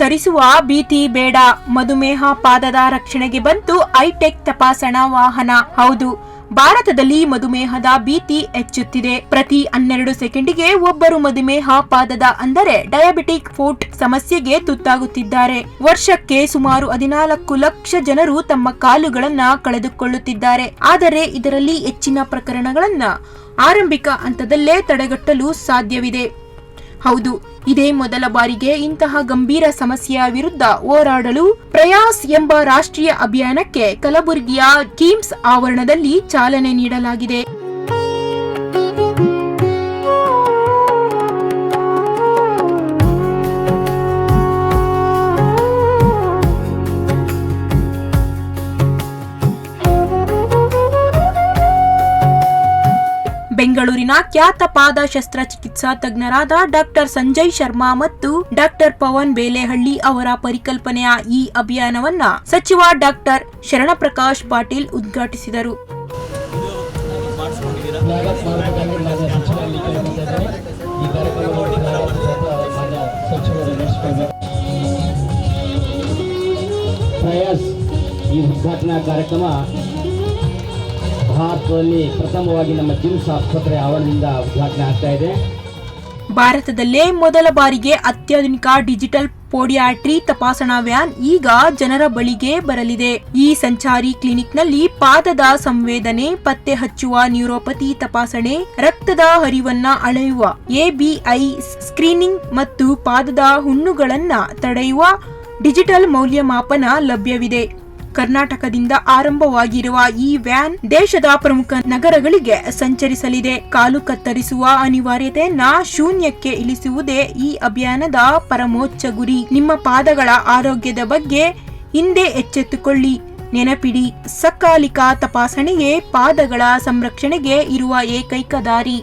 ತರಿಸುವ ಭೀತಿ ಬೇಡ. ಮಧುಮೇಹ ಪಾದದ ರಕ್ಷಣೆಗೆ ಬಂತು ಹೈಟೆಕ್ ತಪಾಸಣಾ ವಾಹನ. ಹೌದು, ಭಾರತದಲ್ಲಿ ಮಧುಮೇಹದ ಭೀತಿ ಹೆಚ್ಚುತ್ತಿದೆ. ಪ್ರತಿ 12 ಸೆಕೆಂಡಿಗೆ ಒಬ್ಬರು ಮಧುಮೇಹ ಪಾದದ ಅಂದರೆ ಡಯಾಬಿಟಿಕ್ ಫುಟ್ ಸಮಸ್ಯೆಗೆ ತುತ್ತಾಗುತ್ತಿದ್ದಾರೆ. ವರ್ಷಕ್ಕೆ ಸುಮಾರು 14 ಲಕ್ಷ ಜನರು ತಮ್ಮ ಕಾಲುಗಳನ್ನ ಕಳೆದುಕೊಳ್ಳುತ್ತಿದ್ದಾರೆ. ಆದರೆ ಇದರಲ್ಲಿ ಹೆಚ್ಚಿನ ಪ್ರಕರಣಗಳನ್ನ ಆರಂಭಿಕ ಹಂತದಲ್ಲೇ ತಡೆಗಟ್ಟಲು ಸಾಧ್ಯವಿದೆ. ಹೌದು, ಇದೇ ಮೊದಲ ಬಾರಿಗೆ ಇಂತಹ ಗಂಭೀರ ಸಮಸ್ಯೆಯ ವಿರುದ್ಧ ಹೋರಾಡಲು ಪ್ರಯಾಸ್ ಎಂಬ ರಾಷ್ಟ್ರೀಯ ಅಭಿಯಾನಕ್ಕೆ ಕಲಬುರಗಿಯ ಕಿಮ್ಸ್ ಆವರಣದಲ್ಲಿ ಚಾಲನೆ ನೀಡಲಾಗಿದೆ. ಬೆಂಗಳೂರಿನ ಖ್ಯಾತ ಪಾದ ಶಸ್ತ್ರಚಿಕಿತ್ಸಾ ತಜ್ಞರಾದ ಡಾಕ್ಟರ್ ಸಂಜಯ್ ಶರ್ಮಾ ಮತ್ತು ಡಾಕ್ಟರ್ ಪವನ್ ಬೇಲೆಹಳ್ಳಿ ಅವರ ಪರಿಕಲ್ಪನೆಯ ಈ ಅಭಿಯಾನವನ್ನ ಸಚಿವ ಡಾಕ್ಟರ್ ಶರಣಪ್ರಕಾಶ್ ಪಾಟೀಲ್ ಉದ್ಘಾಟಿಸಿದರು. ಈ ಉದ್ಘಾಟನಾ ಕಾರ್ಯಕ್ರಮ ಭಾರತದಲ್ಲಿ ಪ್ರಥಮವಾಗಿ ನಮ್ಮ ಕಿಮ್ಸ್ ಆಸ್ಪತ್ರೆ ಆವರಣದಿಂದ ಉದ್ಘಾಟನೆ ಆಗ್ತಾ ಇದೆ. ಭಾರತದಲ್ಲೇ ಮೊದಲ ಬಾರಿಗೆ ಅತ್ಯಾಧುನಿಕ ಡಿಜಿಟಲ್ ಪೋಡಿಯಾಟ್ರಿ ತಪಾಸಣಾ ವ್ಯಾನ್ ಈಗ ಜನರ ಬಳಿಗೆ ಬರಲಿದೆ. ಈ ಸಂಚಾರಿ ಕ್ಲಿನಿಕ್ನಲ್ಲಿ ಪಾದದ ಸಂವೇದನೆ, ಪತ್ತೆ ಹಚ್ಚುವ ನ್ಯೂರೋಪತಿ ತಪಾಸಣೆ, ರಕ್ತದ ಹರಿವನ್ನ ಅಳೆಯುವ ABI ಸ್ಕ್ರೀನಿಂಗ್ ಮತ್ತು ಪಾದದ ಹುಣ್ಣುಗಳನ್ನ ತಡೆಯುವ ಡಿಜಿಟಲ್ ಮೌಲ್ಯಮಾಪನ ಲಭ್ಯವಿದೆ. ಕರ್ನಾಟಕದಿಂದ ಆರಂಭವಾಗಿರುವ ಈ ವ್ಯಾನ್ ದೇಶದ ಪ್ರಮುಖ ನಗರಗಳಿಗೆ ಸಂಚರಿಸಲಿದೆ. ಕಾಲು ಕತ್ತರಿಸುವ ಅನಿವಾರ್ಯತೆಯನ್ನ ಶೂನ್ಯಕ್ಕೆ ಇಳಿಸುವುದೇ ಈ ಅಭಿಯಾನದ ಪರಮೋಚ್ಚ ಗುರಿ. ನಿಮ್ಮ ಪಾದಗಳ ಆರೋಗ್ಯದ ಬಗ್ಗೆ ಹಿಂದೆ ಎಚ್ಚೆತ್ತುಕೊಳ್ಳಿ. ನೆನಪಿಡಿ, ಸಕಾಲಿಕ ತಪಾಸಣೆಯೇ ಪಾದಗಳ ಸಂರಕ್ಷಣೆಗೆ ಇರುವ ಏಕೈಕ ದಾರಿ.